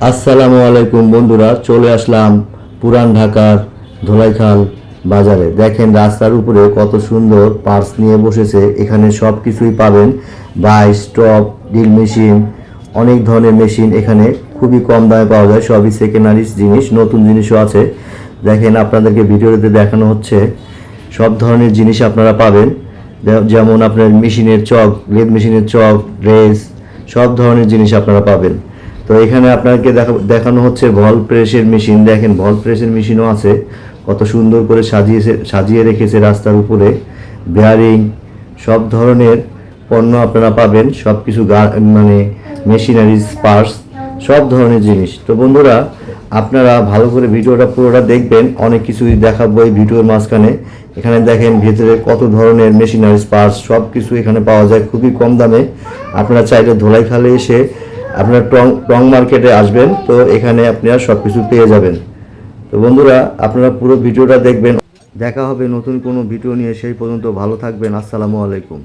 আসসালামু আলাইকুম বন্ধুরা, চলে আসলাম পুরান ঢাকার ধোলাইখাল বাজারে। দেখেন রাস্তার উপরে কত সুন্দর পার্স নিয়ে বসেছে। এখানে সব কিছুই পাবেন, বাইস, টপ, ড্রিল মেশিন, অনেক ধরনের মেশিন এখানে খুবই কম দামে পাওয়া যায়। সবই সেকেন্ডারি জিনিস, নতুন জিনিসও আছে। দেখেন আপনাদেরকে ভিডিওতে দেখানো হচ্ছে, সব ধরনের জিনিস আপনারা পাবেন। যেমন আপনার মেশিনের চক, লেদ মেশিনের চক, রেস, সব ধরনের জিনিস আপনারা পাবেন। তো এখানে আপনাকে দেখানো হচ্ছে ভল প্রেসের মেশিন। দেখেন ভল প্রেসের মেশিনও আছে, কত সুন্দর করে সাজিয়ে রেখেছে রাস্তার উপরে। বেয়ারিং, সব ধরনের পণ্য আপনারা পাবেন, সব কিছু মানে মেশিনারিজ, পার্টস, সব ধরনের জিনিস। তো বন্ধুরা, আপনারা ভালো করে ভিডিওটা পুরোটা দেখবেন, অনেক কিছুই দেখাবো এই ভিডিওর মাঝখানে। এখানে দেখেন ভেতরে কত ধরনের মেশিনারিজ, পার্টস, সব কিছু এখানে পাওয়া যায় খুবই কম দামে। আপনারা চাইলে ধোলাইখালে এসে আপনারা টং মার্কেটে আসবেন, তো এখানে আপনারা সব কিছু পেয়ে যাবেন। তো বন্ধুরা, আপনারা পুরো ভিডিওটা দেখবেন। দেখা হবে নতুন কোনো ভিডিও নিয়ে, সেই পর্যন্ত ভালো থাকবেন। আসসালামু আলাইকুম।